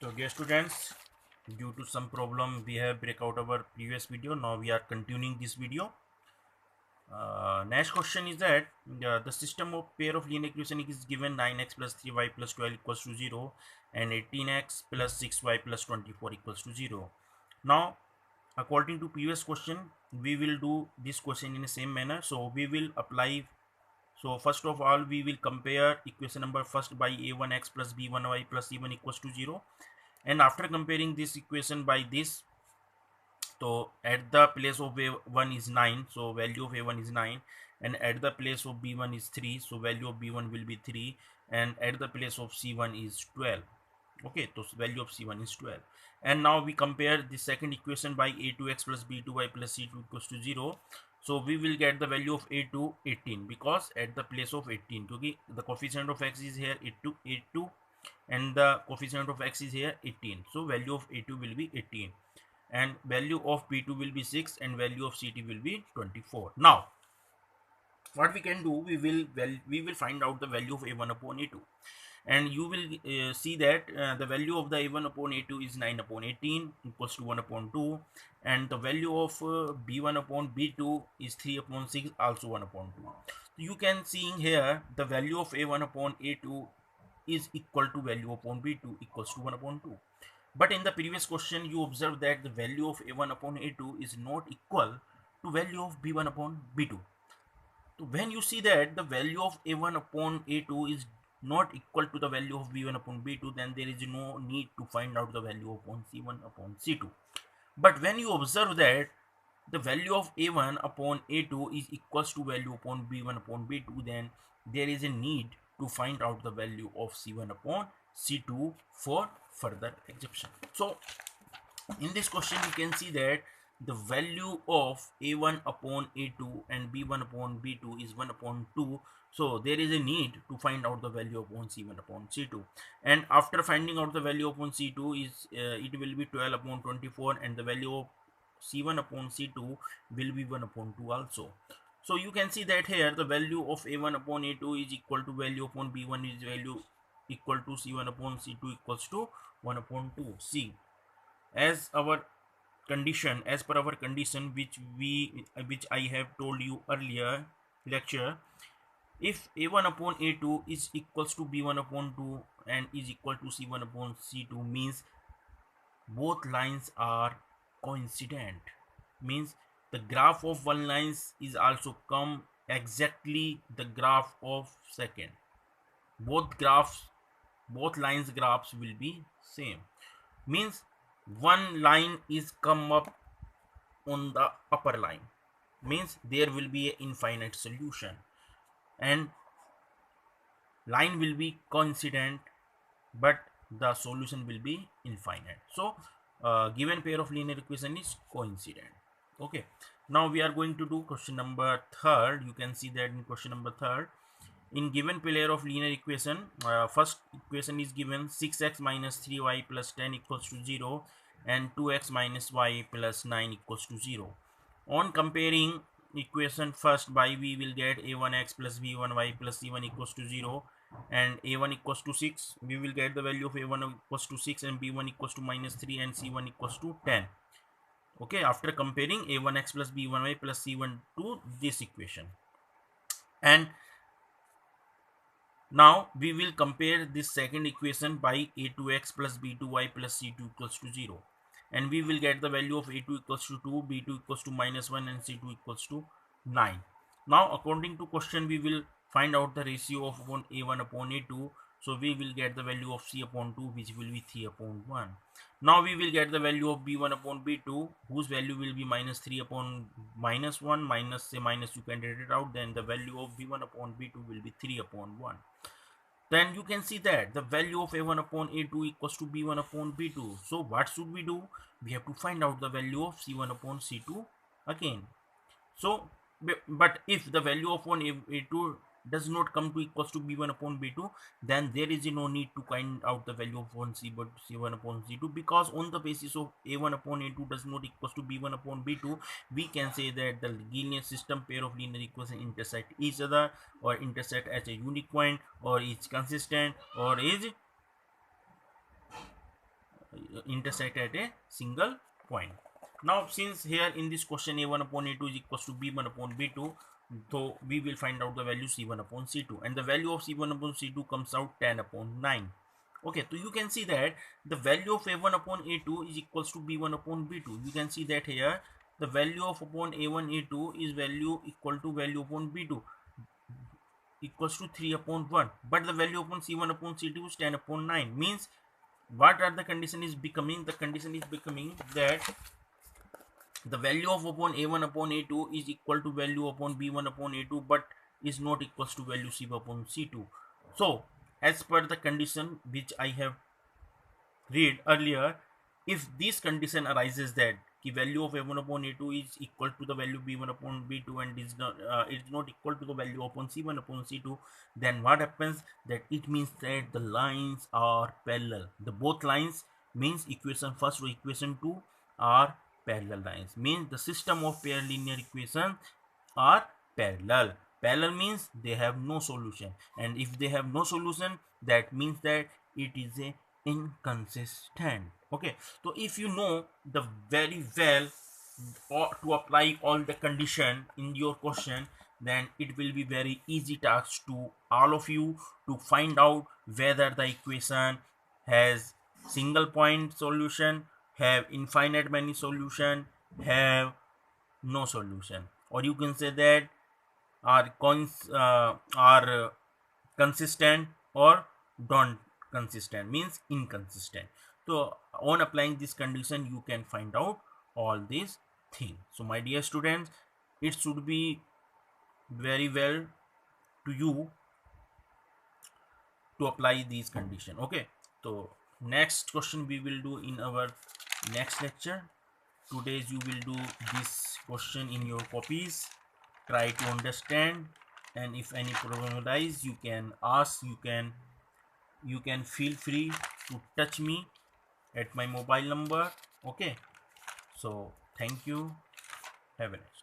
So dear students, due to some problem we have break out our previous video. Now we are continuing this video. Next question is that the system of pair of linear equation is given 9x plus 3y plus 12 equals to 0 and 18x plus 6y plus 24 equals to 0. Now according to previous question, we will do this question in the same manner. So we will apply. So first of all, we will compare equation number first by a1x plus b1y plus c1 equals to 0. And after comparing this equation by this, so at the place of a1 is 9, so value of a1 is 9, and at the place of b1 is 3, so value of b1 will be 3, and at the place of c1 is 12. Okay, so value of c1 is 12. And now we compare the second equation by a2x plus b2y plus c2 equals to 0. So we will get the value of a2 18, because at the place of 18, because the coefficient of x is here a2 and the coefficient of x is here 18, so value of a2 will be 18 and value of b2 will be 6 and value of ct will be 24. Now what we can do, we will find out the value of a1 upon a2, and you will see that the value of the a1 upon a2 is 9 upon 18 equals to 1 upon 2, and the value of b1 upon b2 is 3 upon 6, also 1 upon 2. So you can see here the value of a1 upon a2 is equal to value upon b2 equals to 1 upon 2. But in the previous question you observe that the value of a1 upon a2 is not equal to value of b1 upon b2. So when you see that the value of a1 upon a2 is not equal to the value of b1 upon b2, then there is no need to find out the value upon c1 upon c2. But when you observe that the value of a1 upon a2 is equals to value upon b1 upon b2, then there is a need to find out the value of c1 upon c2 for further exception. So in this question you can see that the value of a1 upon a2 and b1 upon b2 is 1 upon 2, so there is a need to find out the value upon c1 upon c2, and after finding out the value upon c2 is it will be 12 upon 24, and the value of c1 upon c2 will be 1 upon 2 also. So you can see that here the value of a1 upon a2 is equal to value upon b1 is value equal to c1 upon c2 equals to 1 upon 2. See, as our condition, as per our condition which I have told you earlier lecture, if a1 upon a2 is equals to b1 upon 2 and is equal to c1 upon c2, means both lines are coincident, means the graph of one line is also come exactly the graph of second. Both lines graphs will be same, means one line is come up on the upper line, means there will be an infinite solution, and line will be coincident but the solution will be infinite. So given pair of linear equation is coincident. Okay, now we are going to do question number third. You can see that in question number third, in given pair of linear equation, first equation is given 6x minus 3y plus 10 equals to 0 and 2x minus y plus 9 equals to 0. On comparing equation first by, we will get a1x plus b1y plus c1 equals to 0 and a1 equals to 6. We will get the value of a1 equals to 6 and b1 equals to minus 3 and c1 equals to 10. Okay, after comparing a1x plus b1y plus c1 to this equation, and now we will compare this second equation by a2x plus b2y plus c2 equals to 0, and we will get the value of a2 equals to 2, b2 equals to minus 1 and c2 equals to 9. Now according to question we will find out the ratio of a1 upon a2, so we will get the value of c upon 2, which will be 3 upon 1. Now we will get the value of b1 upon b2, whose value will be minus 3 upon minus 1, minus, say minus, you can get it out, then the value of b1 upon b2 will be 3 upon 1. Then you can see that the value of a1 upon a2 equals to b1 upon b2. So what should we do? We have to find out the value of c1 upon c2 again. So but if the value of a2 does not come to equals to b1 upon b2, then there is no need to find out the value of c1 upon c2, because on the basis of a1 upon a2 does not equals to b1 upon b2, we can say that the linear system pair of linear equation intersect each other, or intersect as a unique point, or is consistent, or is intersect at a single point. Now since here in this question a1 upon a2 is equals to b1 upon b2, so we will find out the value c1 upon c2, and the value of c1 upon c2 comes out 10 upon 9. Okay, so you can see that the value of a1 upon a2 is equals to b1 upon b2. You can see that here the value of upon a1 a2 is value equal to value upon b2 equals to 3 upon 1, but the value upon c1 upon c2 is 10 upon 9. Means what are the condition is becoming? The condition is becoming that the value of upon a1 upon a2 is equal to value upon b1 upon a2, but is not equals to value c upon c2. So as per the condition which I have read earlier, if this condition arises that the value of a1 upon a2 is equal to the value b1 upon b2 and is not equal to the value upon c1 upon c2, then what happens? That it means that the lines are parallel. The both lines means equation first or equation 2 are parallel lines. Means the system of pair linear equations are parallel. Parallel means they have no solution, and if they have no solution, that means that it is a inconsistent. Okay, so if you know the very well or to apply all the condition in your question, then it will be very easy task to all of you to find out whether the equation has single point solution, have infinite many solution, have no solution, or you can say that are consistent or don't consistent, means inconsistent. So on applying this condition you can find out all these things. So my dear students, it should be very well to you to apply these condition. Okay, so next question we will do in our next lecture. Today's you will do this question in your copies, try to understand, and if any problem arise you can ask, you can feel free to touch me at my mobile number. Okay, so thank you, have a nice